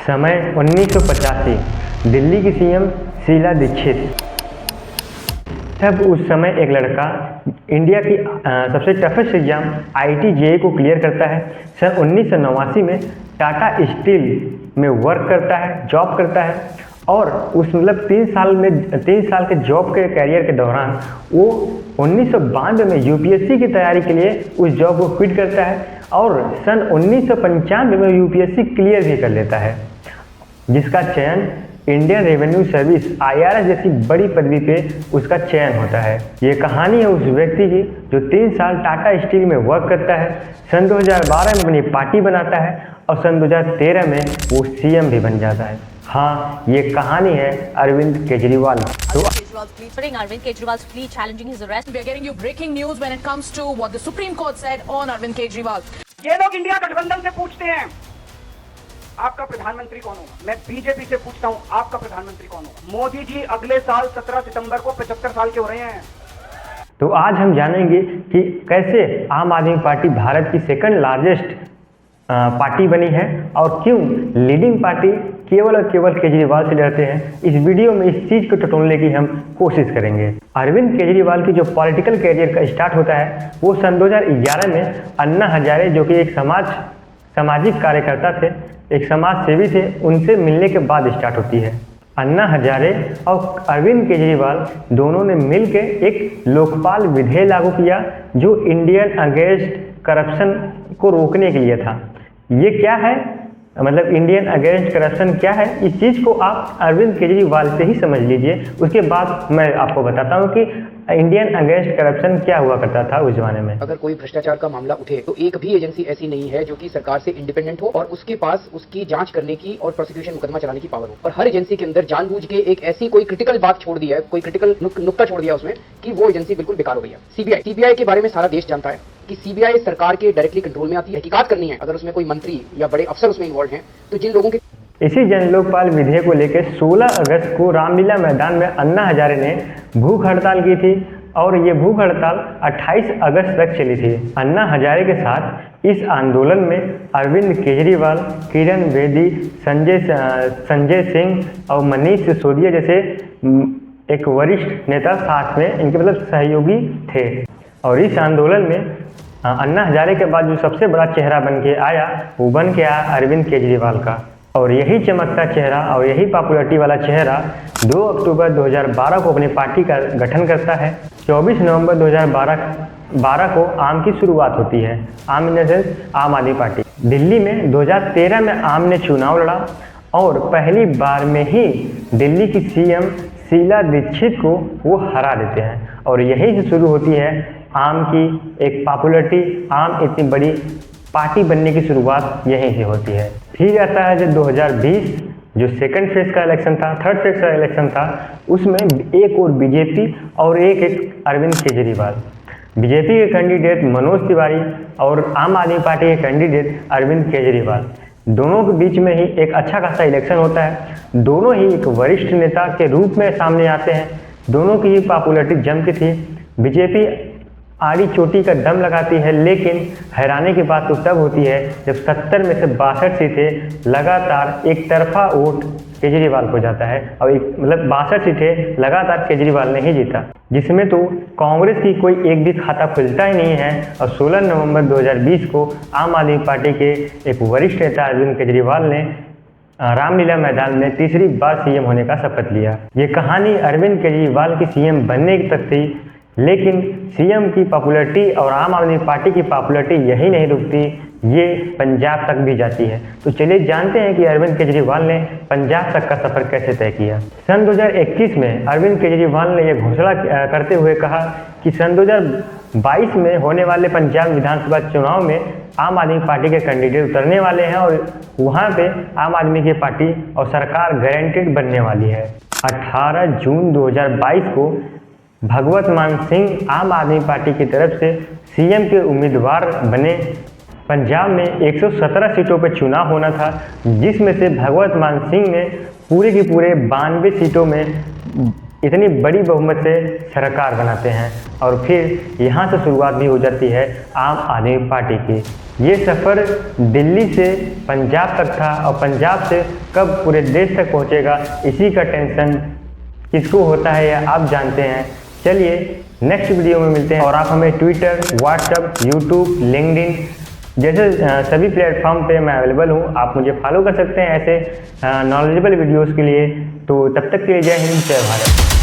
समय 1985। दिल्ली की सीएम शीला दीक्षित। तब उस समय एक लड़का इंडिया की सबसे टफेस्ट एग्जाम आईआईटी जेईई को क्लियर करता है। सन 1989 में टाटा स्टील में वर्क करता है, जॉब करता है और उस 3 साल के जॉब के कैरियर के दौरान वो 1992 में यूपीएससी की तैयारी के लिए उस जॉब को क्विट करता है और सन 1995 में यूपीएससी क्लियर भी कर लेता है, जिसका चयन इंडियन रेवेन्यू सर्विस आईआरएस जैसी बड़ी पदवी पे उसका चयन होता है। ये कहानी है उस व्यक्ति की जो 3 साल टाटा स्टील में वर्क करता है, सन 2012 में अपनी पार्टी बनाता है और सन 2013 में वो सीएम भी बन जाता है। हाँ, ये कहानी है अरविंद केजरीवाल। तो Arvind Kejriwal's plea challenging his arrest. We are getting you breaking news when it comes to what the Supreme Court said on Arvind Kejriwal. ये लोग इंडिया गठबंधन से पूछते हैं आपका प्रधानमंत्री कौन होगा। मैं बीजेपी से पूछता हूं आपका प्रधानमंत्री कौन होगा। मोदी जी अगले साल 17 सितंबर को 75 साल के हो रहे हैं। तो आज हम जानेंगे कि कैसे आम आदमी पार्टी भारत की सेकंड लार्जेस्ट पार्टी बनी है और क्यों लीडिंग पार्टी केवल और केवल केजरीवाल से डरते हैं। इस वीडियो में इस चीज़ को टटोलने की हम कोशिश करेंगे। अरविंद केजरीवाल की जो पॉलिटिकल कैरियर का स्टार्ट होता है वो सन 2011 में अन्ना हजारे, जो कि एक सामाजिक कार्यकर्ता थे, एक समाज सेवी थे, उनसे मिलने के बाद स्टार्ट होती है। अन्ना हजारे और अरविंद केजरीवाल दोनों ने मिलकर एक लोकपाल विधेयक लागू किया जो इंडियन अगेंस्ट करप्शन को रोकने के लिए था। ये क्या है, मतलब इंडियन अगेंस्ट करप्शन क्या है, इस चीज़ को आप अरविंद केजरीवाल से ही समझ लीजिए। उसके बाद मैं आपको बताता हूँ कि इंडियन अगेंस्ट करप्शन क्या हुआ करता था उस जमाने में। अगर कोई भ्रष्टाचार का मामला उठे तो एक भी एजेंसी ऐसी नहीं है जो कि सरकार से इंडिपेंडेंट हो और उसके पास उसकी जांच करने की और प्रोसिक्यूशन मुकदमा चलाने की पावर हो। और हर एजेंसी के अंदर जानबूझ के एक ऐसी कोई क्रिटिकल बात छोड़ दिया है, कोई क्रिटिकल नुक्ता छोड़ दिया उसमें कि वो एजेंसी बिल्कुल बेकार हो गई है। सीबीआई के बारे में सारा देश जानता है कि सीबीआई सरकार के डायरेक्टली कंट्रोल में आती है। हकीकत करनी है अगर उसमें कोई मंत्री या बड़े अफसर उसमें इन्वॉल्व हैं तो जिन लोगों के इसी जन लोकपाल विधेयक को लेकर 16 अगस्त को रामलीला मैदान में अन्ना हजारे ने भूख हड़ताल की थी और ये भूख हड़ताल 28 अगस्त तक चली थी। अन्ना हजारे के साथ इस आंदोलन में अरविंद केजरीवाल, किरण बेदी, संजय सिंह और मनीष सिसोदिया जैसे एक वरिष्ठ नेता साथ में इनके सहयोगी थे। और इस आंदोलन में अन्ना हजारे के बाद जो सबसे बड़ा चेहरा बन के आया वो बन के आया अरविंद केजरीवाल का। और यही चमकता चेहरा और यही पॉपुलरिटी वाला चेहरा 2 अक्टूबर 2012 को अपनी पार्टी का गठन करता है। 24 नवंबर 2012 को आम की शुरुआत होती है। आम इन द सेंस आम आदमी पार्टी। दिल्ली में 2013 में आम ने चुनाव लड़ा और पहली बार में ही दिल्ली की सीएम शीला दीक्षित को वो हरा देते हैं और यहीं से शुरू होती है आम की एक पॉपुलरिटी। आम इतनी बड़ी पार्टी बनने की शुरुआत यहीं से होती है। फिर आता है जब 2020 जो सेकंड फेज का इलेक्शन था, थर्ड फेज का इलेक्शन था, उसमें एक और बीजेपी और एक अरविंद केजरीवाल। बीजेपी के कैंडिडेट मनोज तिवारी और आम आदमी पार्टी के कैंडिडेट अरविंद केजरीवाल, दोनों के बीच में ही एक अच्छा खासा इलेक्शन होता है। दोनों ही एक वरिष्ठ नेता के रूप में सामने आते हैं। दोनों की ही पॉपुलरिटी जम की थी। बीजेपी आड़ी चोटी का दम लगाती है, लेकिन हैरानी की बात तो तब होती है जब 70 में से 62 सीटें लगातार एक तरफा वोट केजरीवाल को जाता है और 62 सीटें लगातार केजरीवाल ने ही जीता, जिसमें तो कांग्रेस की कोई एक भी खाता खुलता ही नहीं है। और 16 नवंबर 2020 को आम आदमी पार्टी के एक वरिष्ठ नेता अरविंद केजरीवाल ने रामलीला मैदान में तीसरी बार सीएम होने का शपथ लिया। ये कहानी अरविंद केजरीवाल की सीएम बनने तक थी, लेकिन सीएम की पॉपुलरिटी और आम आदमी पार्टी की पॉपुलरिटी यही नहीं रुकती, ये पंजाब तक भी जाती है। तो चलिए जानते हैं कि अरविंद केजरीवाल ने पंजाब तक का सफ़र कैसे तय किया। सन 2021 में अरविंद केजरीवाल ने यह घोषणा करते हुए कहा कि सन 2022 में होने वाले पंजाब विधानसभा चुनाव में आम आदमी पार्टी के कैंडिडेट उतरने वाले हैं और वहाँ पे आम आदमी की पार्टी और सरकार गारंटेड बनने वाली है। 18 जून 2022 को भगवत मान सिंह आम आदमी पार्टी की तरफ से सीएम के उम्मीदवार बने। पंजाब में 117 सीटों पर चुनाव होना था, जिसमें से भगवत मान सिंह ने पूरे की पूरे 92 सीटों में इतनी बड़ी बहुमत से सरकार बनाते हैं और फिर यहाँ से शुरुआत भी हो जाती है आम आदमी पार्टी की। ये सफ़र दिल्ली से पंजाब तक था और पंजाब से कब पूरे देश तक पहुंचेगा, इसी का टेंशन किसको होता है या आप जानते हैं। चलिए नेक्स्ट वीडियो में मिलते हैं और आप हमें ट्विटर, व्हाट्सएप, यूट्यूब, लिंक्डइन जैसे सभी प्लेटफॉर्म पे मैं अवेलेबल हूँ। आप मुझे फॉलो कर सकते हैं ऐसे नॉलेजेबल वीडियोस के लिए। तो तब तक के लिए जय हिंद, जय भारत।